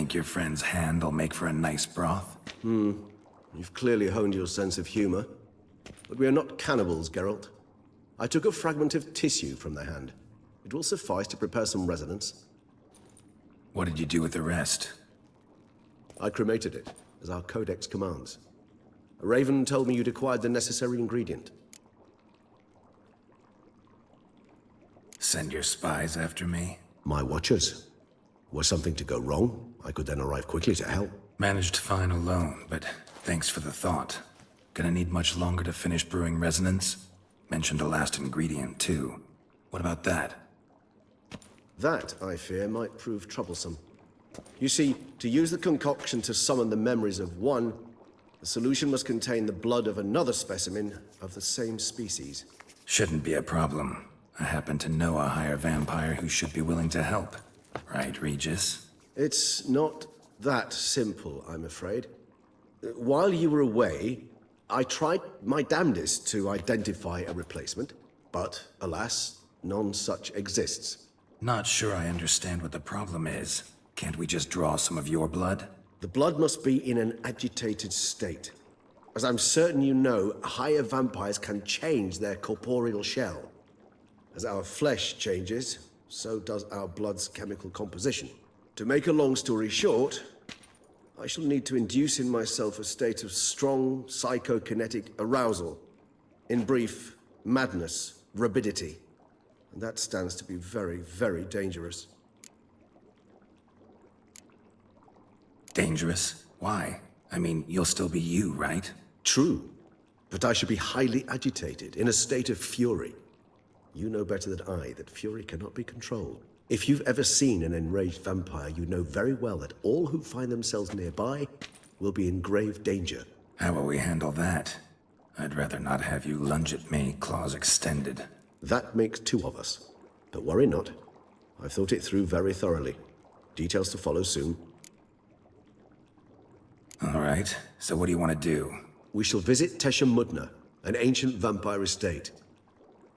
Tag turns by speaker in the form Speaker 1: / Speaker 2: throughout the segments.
Speaker 1: Think your friend's hand'll make for a nice broth?
Speaker 2: You've clearly honed your sense of humor. But we are not cannibals, Geralt. I took a fragment of tissue from the hand. It will suffice to prepare some resonance.
Speaker 1: What did you do with the rest?
Speaker 2: I cremated it, as our codex commands. A raven told me you'd acquired the necessary ingredient.
Speaker 1: Send your spies after me?
Speaker 2: My watchers. Were something to go wrong, I could then arrive quickly to help.
Speaker 1: Managed fine alone, but thanks for the thought. Gonna need much longer to finish brewing resonance? Mentioned a last ingredient, too. What about that?
Speaker 2: That, I fear, might prove troublesome. You see, to use the concoction to summon the memories of one, the solution must contain the blood of another specimen of the same species.
Speaker 1: Shouldn't be a problem. I happen to know a higher vampire who should be willing to help. Right, Regis?
Speaker 2: It's not that simple, I'm afraid. While you were away, I tried my damnedest to identify a replacement, but alas, none such exists.
Speaker 1: Not sure I understand what the problem is. Can't we just draw some of your blood?
Speaker 2: The blood must be in an agitated state. As I'm certain you know, higher vampires can change their corporeal shell. As our flesh changes, so does our blood's chemical composition. To make a long story short, I shall need to induce in myself a state of strong psychokinetic arousal. In brief, madness, rabidity. And that stands to be very, very dangerous.
Speaker 1: Dangerous? Why? I mean, you'll still be you, right?
Speaker 2: True, but I should be highly agitated, in a state of fury. You know better than I that fury cannot be controlled. If you've ever seen an enraged vampire, you know very well that all who find themselves nearby will be in grave danger.
Speaker 1: How will we handle that? I'd rather not have you lunge at me, claws extended.
Speaker 2: That makes two of us. But worry not. I've thought it through very thoroughly. Details to follow soon.
Speaker 1: All right, so what do you want to do?
Speaker 2: We shall visit Teshem Mudna, an ancient vampire estate.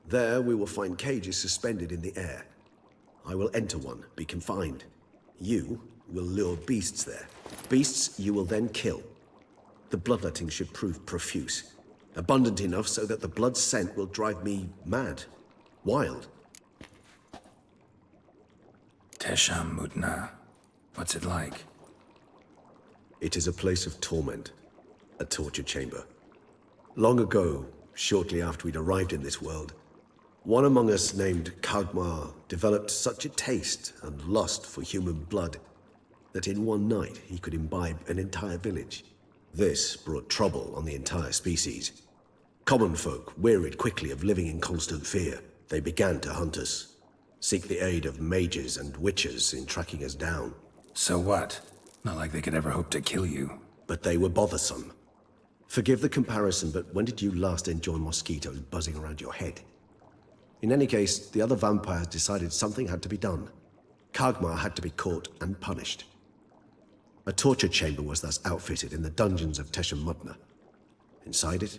Speaker 2: There we will find cages suspended in the air. I will enter one, be confined. You will lure beasts there. Beasts you will then kill. The bloodletting should prove profuse. Abundant enough so that the blood scent will drive me mad. Wild.
Speaker 1: Teshem Mudna. What's it like?
Speaker 2: It is a place of torment. A torture chamber. Long ago, shortly after we'd arrived in this world, one among us named Kagmar developed such a taste and lust for human blood that in one night he could imbibe an entire village. This brought trouble on the entire species. Common folk wearied quickly of living in constant fear. They began to hunt us, seek the aid of mages and witches in tracking us down.
Speaker 1: So what? Not like they could ever hope to kill you.
Speaker 2: But they were bothersome. Forgive the comparison, but when did you last enjoy mosquitoes buzzing around your head? In any case, the other vampires decided something had to be done. Kagmar had to be caught and punished. A torture chamber was thus outfitted in the dungeons of Teshem Mudna. Inside it,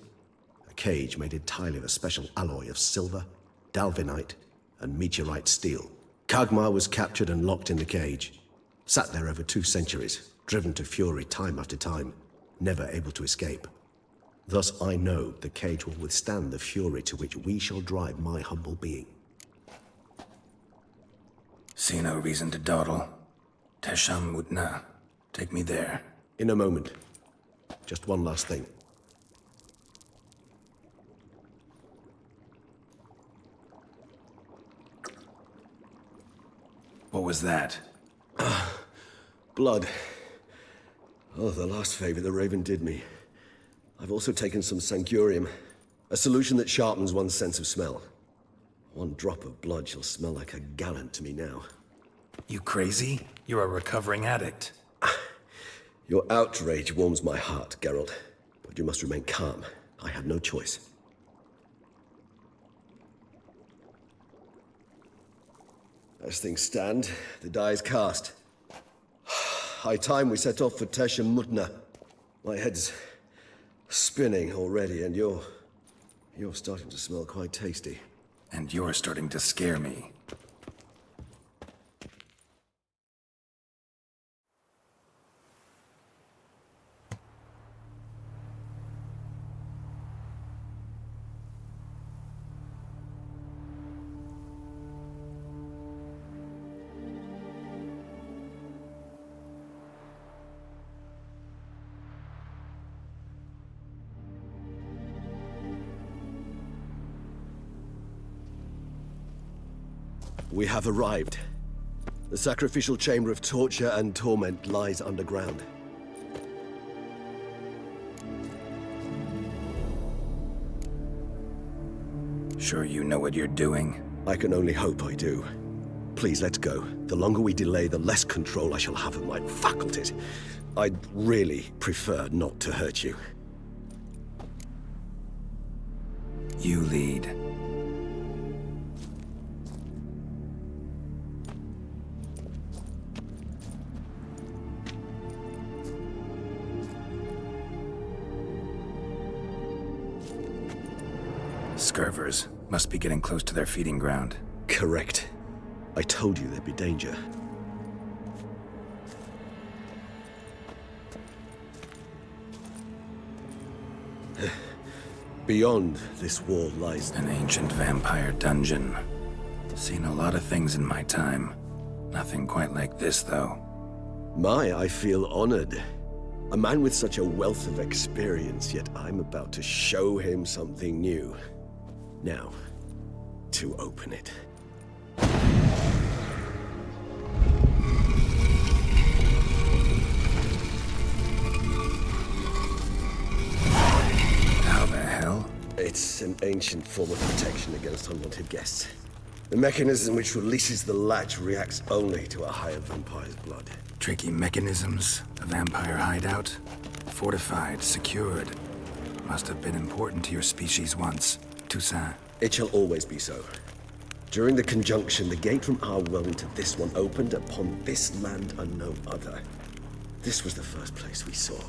Speaker 2: a cage made entirely of a special alloy of silver, dalvinite, and meteorite steel. Kagmar was captured and locked in the cage. Sat there over 2 centuries, driven to fury time after time, never able to escape. Thus I know the cage will withstand the fury to which we shall drive my humble being.
Speaker 1: See no reason to dawdle. Teshem Mudna. Take me there.
Speaker 2: In a moment. Just one last thing.
Speaker 1: What was that?
Speaker 2: Blood. Oh, the last favor the Raven did me. I've also taken some Sangurium, a solution that sharpens one's sense of smell. One drop of blood shall smell like a gallon to me now.
Speaker 1: You crazy? You're a recovering addict.
Speaker 2: Your outrage warms my heart, Geralt. But you must remain calm. I have no choice. As things stand, the die is cast. High time we set off for Teshem Mudna. My head's spinning already, and you're starting to smell quite tasty.
Speaker 1: And you're starting to scare me.
Speaker 2: We have arrived. The sacrificial chamber of torture and torment lies underground.
Speaker 1: Sure you know what you're doing?
Speaker 2: I can only hope I do. Please, let's go. The longer we delay, the less control I shall have of my faculties. I'd really prefer not to hurt you.
Speaker 1: You lead. Scurvers must be getting close to their feeding ground.
Speaker 2: Correct. I told you there'd be danger. Beyond this wall lies
Speaker 1: An ancient vampire dungeon. Seen a lot of things in my time. Nothing quite like this, though.
Speaker 2: I feel honored. A man with such a wealth of experience, yet I'm about to show him something new. Now, to open it.
Speaker 1: How the hell?
Speaker 2: It's an ancient form of protection against unwanted guests. The mechanism which releases the latch reacts only to a higher vampire's blood.
Speaker 1: Tricky mechanisms, a vampire hideout. Fortified, secured. Must have been important to your species once. Toussaint.
Speaker 2: It shall always be so. During the conjunction, the gate from our world into this one opened upon this land and no other. This was the first place we saw.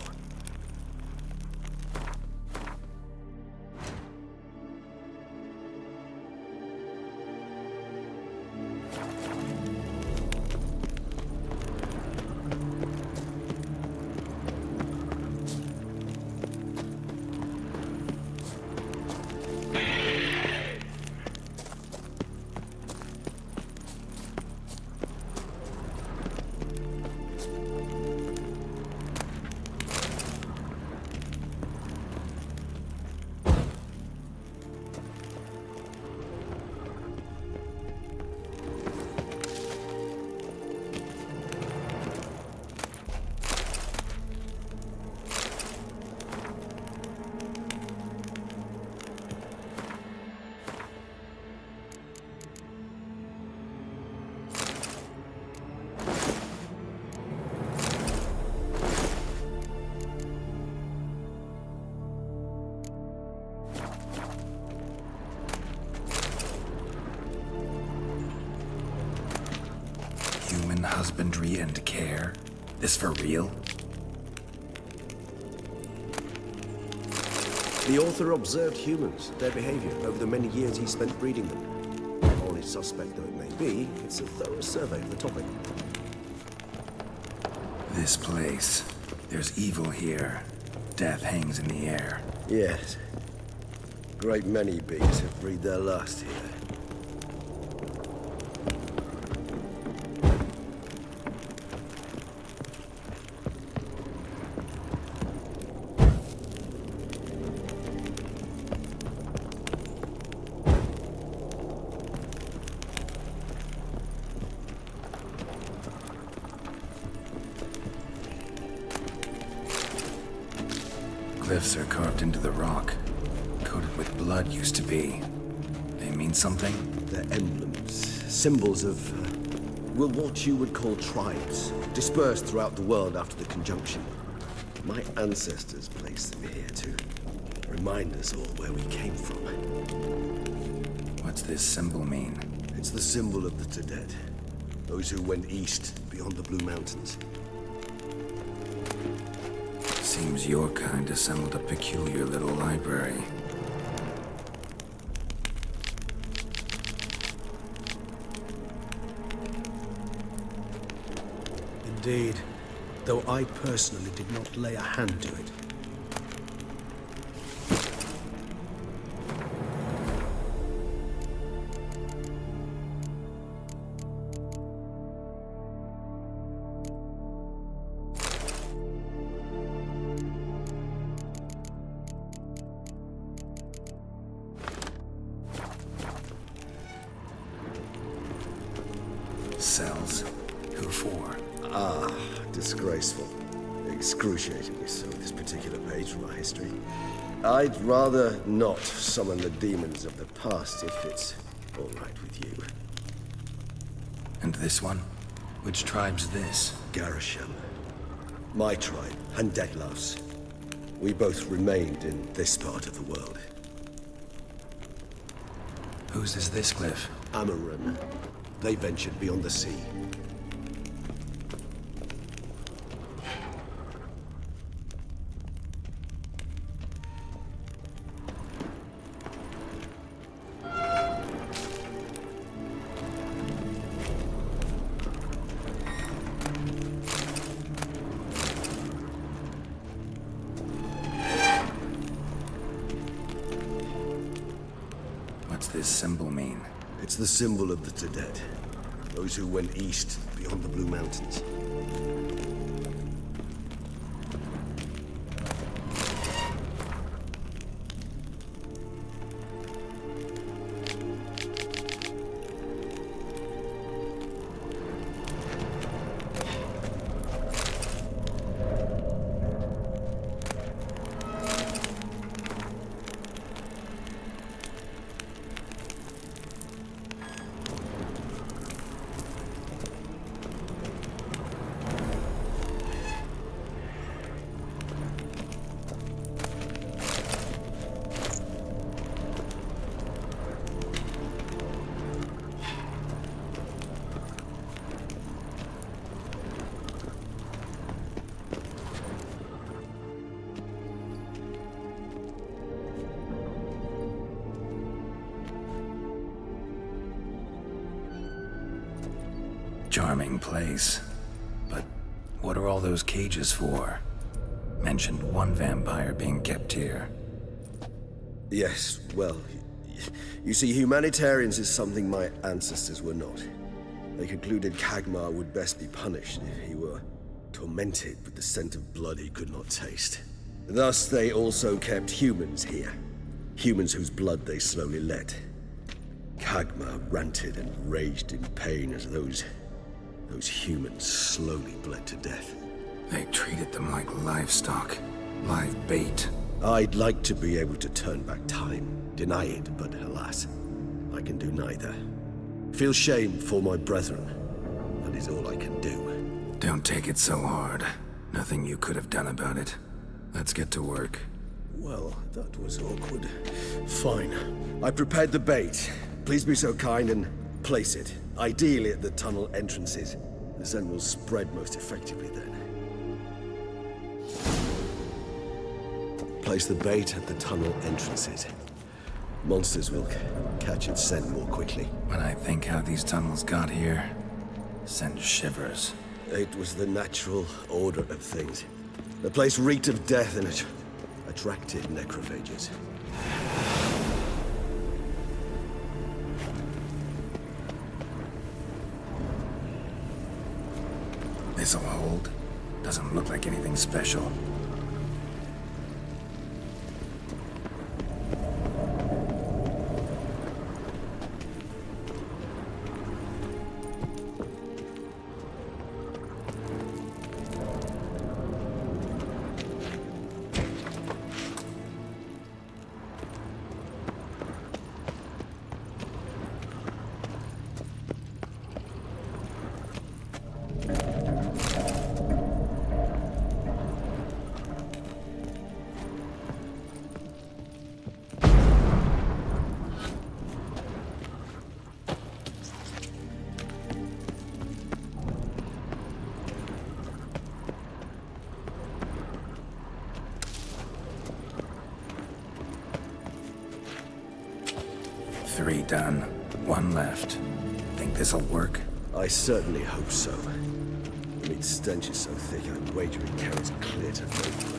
Speaker 1: Human husbandry and care? This for real?
Speaker 2: The author observed humans, their behavior, over the many years he spent breeding them. Only suspect though it may be, it's a thorough survey of the topic.
Speaker 1: This place. There's evil here. Death hangs in the air.
Speaker 2: Yes. Great many beasts have breathed their last here.
Speaker 1: Glyphs are carved into the rock. Coated with blood used to be. They mean something?
Speaker 2: They're emblems, symbols of, well, what you would call tribes, dispersed throughout the world after the conjunction. My ancestors placed them here to remind us all where we came from.
Speaker 1: What's this symbol mean?
Speaker 2: It's the symbol of the Dead, those who went east beyond the Blue Mountains.
Speaker 1: Seems your kind assembled a peculiar little library.
Speaker 3: Indeed, though I personally did not lay a hand to it.
Speaker 1: Cells? Who for?
Speaker 2: Ah, disgraceful. Excruciatingly so, this particular page from our history. I'd rather not summon the demons of the past if it's all right with you.
Speaker 1: And this one? Which tribe's this?
Speaker 2: Garisham. My tribe, and Deadlouse. We both remained in this part of the world.
Speaker 1: Whose is this cliff?
Speaker 2: Amaran. They ventured beyond the sea.
Speaker 1: What's this symbol mean?
Speaker 2: It's the symbol of the Tedet. Those who went east beyond the Blue Mountains.
Speaker 1: Charming place. But what are all those cages for? Mentioned one vampire being kept here.
Speaker 2: Yes, well, you see, humanitarians is something my ancestors were not. They concluded Kagmar would best be punished if he were tormented with the scent of blood he could not taste. Thus, they also kept humans here. Humans whose blood they slowly let. Kagmar ranted and raged in pain as those humans slowly bled to death.
Speaker 1: They treated them like livestock. Live bait.
Speaker 2: I'd like to be able to turn back time, deny it, but alas, I can do neither. Feel shame for my brethren. That is all I can do.
Speaker 1: Don't take it so hard. Nothing you could have done about it. Let's get to work.
Speaker 2: Well, that was awkward. Fine. I prepared the bait. Please be so kind and place it. Ideally at the tunnel entrances. The scent will spread most effectively then. Place the bait at the tunnel entrances. Monsters will catch its scent more quickly.
Speaker 1: When I think how these tunnels got here, sends shivers.
Speaker 2: It was the natural order of things. The place reeked of death and it attracted necrophages.
Speaker 1: This'll hold. Doesn't look like anything special. Three done. One left. Think this'll work?
Speaker 2: I certainly hope so. The meat stench is so thick, I'd wager it carries clear to no blood.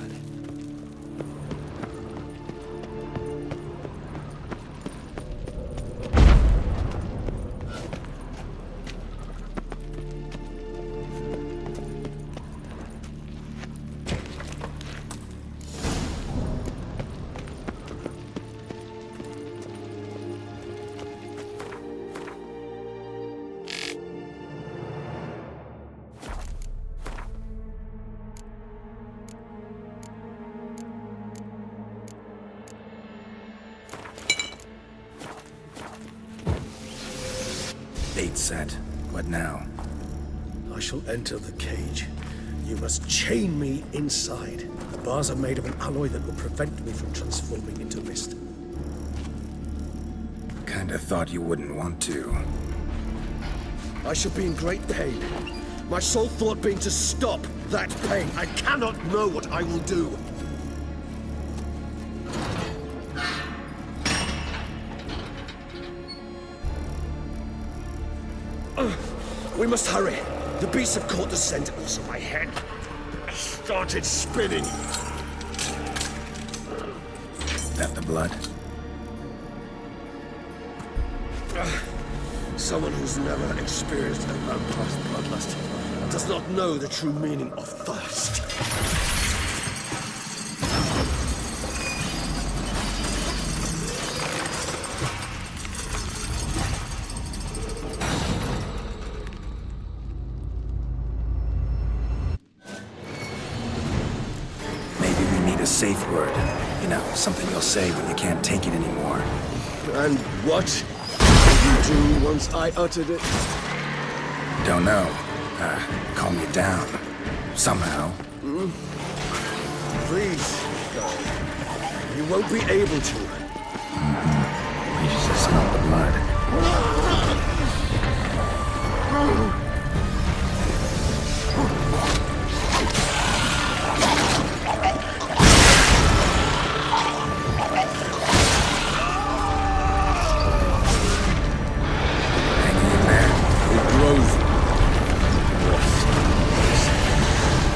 Speaker 1: Date set. What now?
Speaker 3: I shall enter the cage. You must chain me inside. The bars are made of an alloy that will prevent me from transforming into mist.
Speaker 1: Kinda thought you wouldn't want to.
Speaker 3: I shall be in great pain. My sole thought being to stop that pain. I cannot know what I will do. We must hurry. The beasts have caught the scent. Also, my head started spinning.
Speaker 1: That the blood?
Speaker 3: Someone who's never experienced a vampire's bloodlust does not know the true meaning of thirst.
Speaker 1: Safe word. You know, something you'll say when you can't take it anymore.
Speaker 3: And what did you do once I uttered it?
Speaker 1: Don't know. Calm you down. Somehow.
Speaker 3: Please, God. You won't be able to.
Speaker 1: We just smell the blood.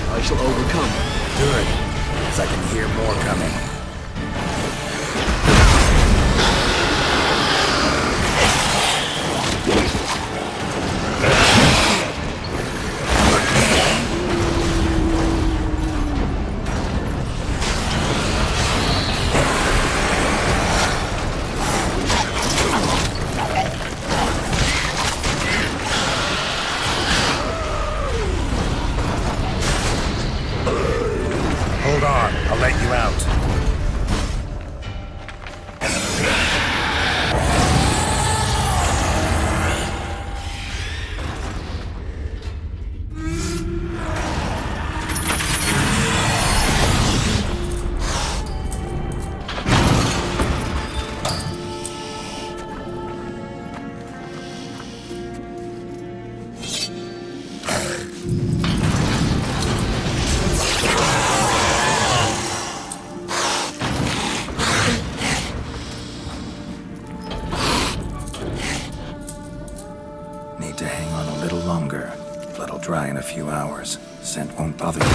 Speaker 3: I shall overcome.
Speaker 1: Good, because I can hear more coming.
Speaker 4: Hold on, I'll let you out.
Speaker 1: Need to hang on a little longer. Blood'll dry in a few hours. Scent won't bother you.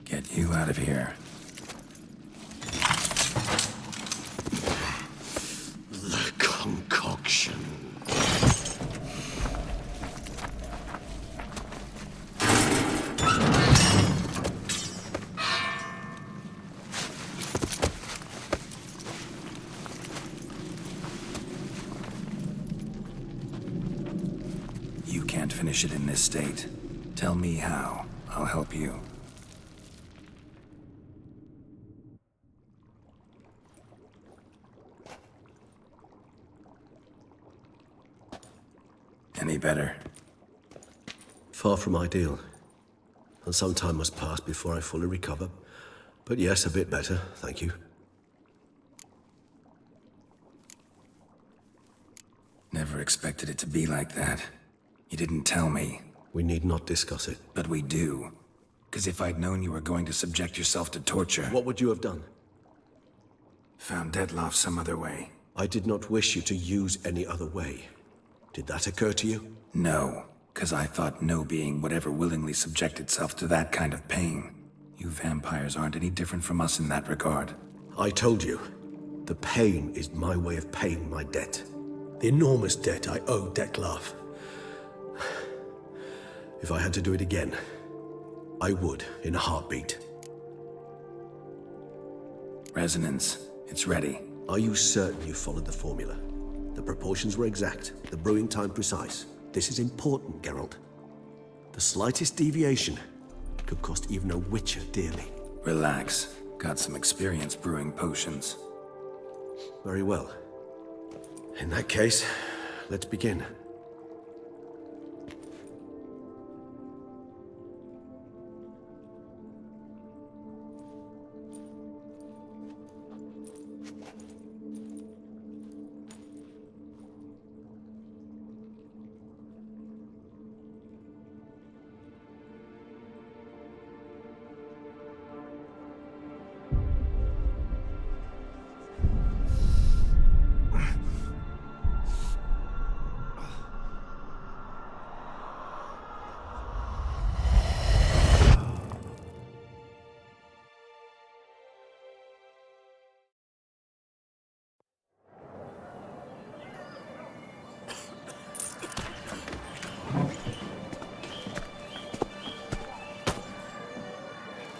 Speaker 1: Get you out of here.
Speaker 3: The concoction.
Speaker 1: You can't finish it in this state. Tell me how. I'll help you. Any better?
Speaker 2: Far from ideal. And some time must pass before I fully recover. But yes, a bit better, thank you.
Speaker 1: Never expected it to be like that. You didn't tell me.
Speaker 2: We need not discuss it.
Speaker 1: But we do. Because if I'd known you were going to subject yourself to torture...
Speaker 2: What would you have done?
Speaker 1: Found Deadloff some other way.
Speaker 2: I did not wish you to use any other way. Did that occur to you?
Speaker 1: No. Because I thought no being would ever willingly subject itself to that kind of pain. You vampires aren't any different from us in that regard.
Speaker 2: I told you. The pain is my way of paying my debt.
Speaker 3: The enormous debt I owe Dettlaff.
Speaker 2: If I had to do it again, I would, in a heartbeat.
Speaker 1: Resonance. It's ready.
Speaker 2: Are you certain you followed the formula? The proportions were exact, the brewing time precise. This is important, Geralt. The slightest deviation could cost even a witcher dearly.
Speaker 1: Relax. Got some experience brewing potions.
Speaker 2: Very well. In that case, let's begin.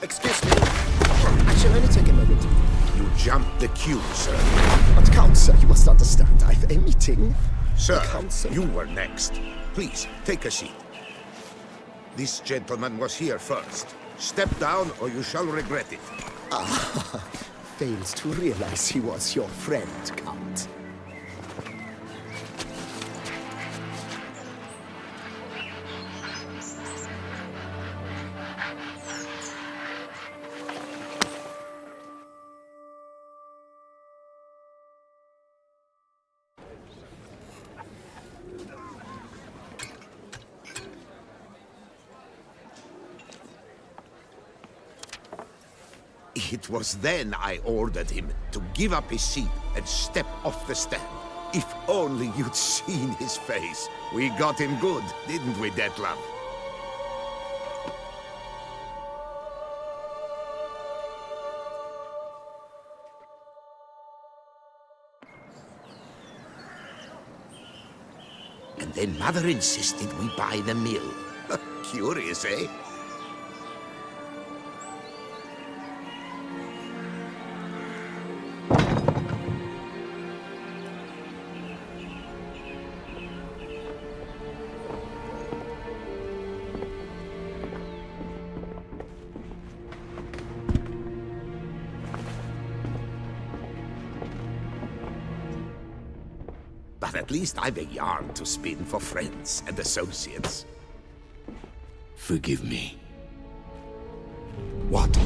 Speaker 5: Excuse me. I shall only take a moment.
Speaker 6: You jumped the queue, sir.
Speaker 5: But Count, sir, you must understand. I've a meeting.
Speaker 6: Sir,
Speaker 5: Counsel.
Speaker 6: you were next. Please, take a seat. This gentleman was here first. Step down or you shall regret it.
Speaker 5: Fails to realize he was your friend, Count.
Speaker 6: It was then I ordered him to give up his seat and step off the stand. If only you'd seen his face. We got him good, didn't we, Detlef? And then Mother insisted we buy the mill. Curious, eh? But at least I've a yarn to spin for friends and associates.
Speaker 7: Forgive me.
Speaker 6: What?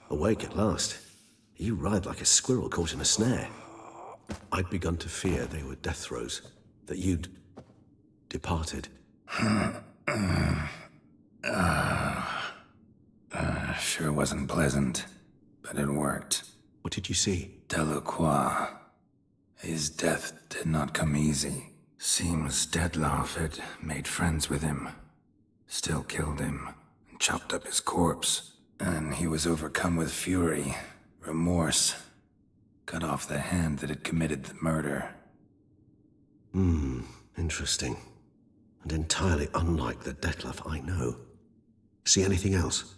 Speaker 2: Awake at last. You writhed like a squirrel caught in a snare. I'd begun to fear they were death throes, that you'd departed.
Speaker 1: Sure wasn't pleasant, but it worked.
Speaker 2: What did you see?
Speaker 1: Delacroix. His death did not come easy. Seems Detlef had made friends with him. Still killed him, and chopped up his corpse. And he was overcome with fury, remorse. Cut off the hand that had committed the murder.
Speaker 2: Interesting. And entirely unlike the Detlef I know. See anything else?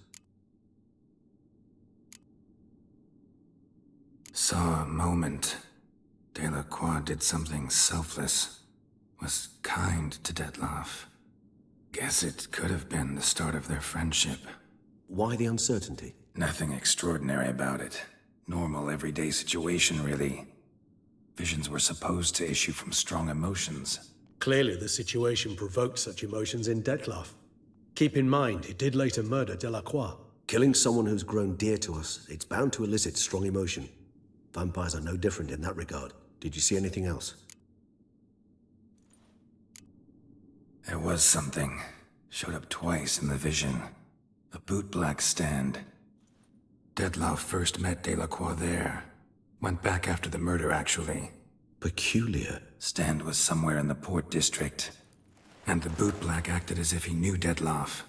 Speaker 1: Saw a moment. Delacroix did something selfless. Was kind to Detlef. Guess it could have been the start of their friendship.
Speaker 2: Why the uncertainty?
Speaker 1: Nothing extraordinary about it. Normal, everyday situation, really. Visions were supposed to issue from strong emotions.
Speaker 3: Clearly, the situation provoked such emotions in Dettlaff. Keep in mind, he did later murder Delacroix.
Speaker 2: Killing someone who's grown dear to us, it's bound to elicit strong emotion. Vampires are no different in that regard. Did you see anything else?
Speaker 1: There was something. Showed up twice in the vision. A bootblack stand. Dettlaff first met Delacroix there. Went back after the murder, actually.
Speaker 2: Peculiar.
Speaker 1: Stand was somewhere in the port district. And the bootblack acted as if he knew Dettlaff.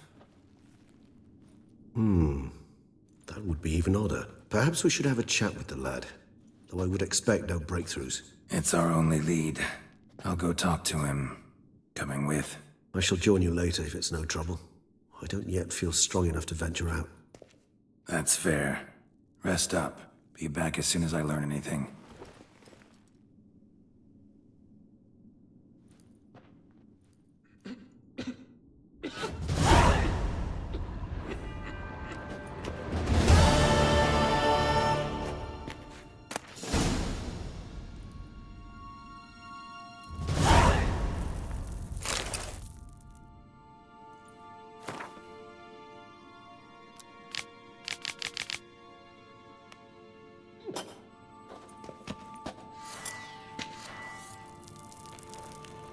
Speaker 2: That would be even odder. Perhaps we should have a chat with the lad. Though I would expect no breakthroughs.
Speaker 1: It's our only lead. I'll go talk to him. Coming with?
Speaker 2: I shall join you later if it's no trouble. I don't yet feel strong enough to venture out.
Speaker 1: That's fair. Rest up. Be back as soon as I learn anything.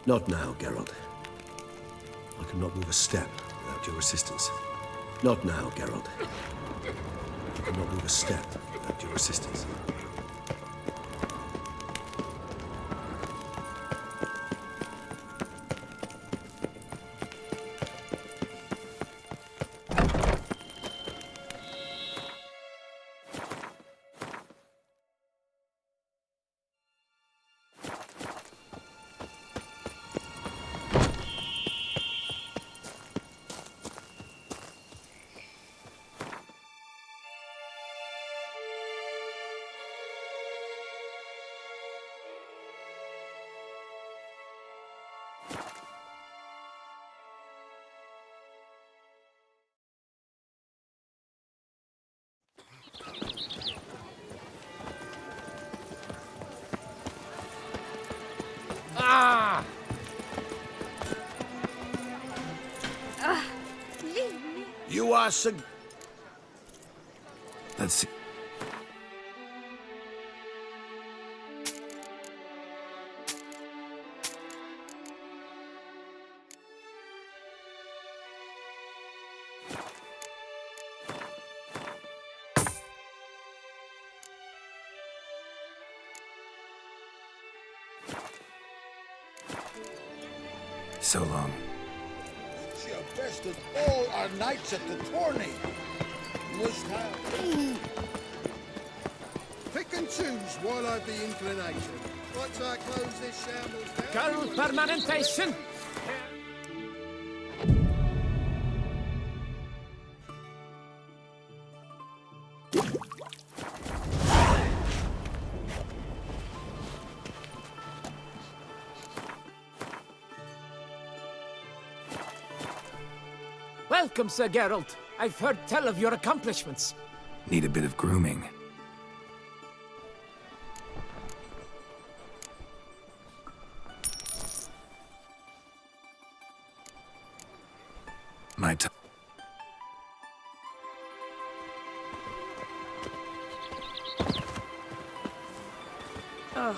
Speaker 2: Not now, Geralt. I cannot move a step without your assistance. Not now, Geralt. I cannot move a step without your assistance.
Speaker 6: You are Sir...
Speaker 1: Let's see. So long.
Speaker 6: It's your best of all our nights at the tourney. Must have... Pick and choose while I've the inclination. Once I close this shambles down...
Speaker 8: Girl permanentation! Welcome, Sir Geralt. I've heard tell of your accomplishments.
Speaker 1: Need a bit of grooming. My time.
Speaker 8: Ugh.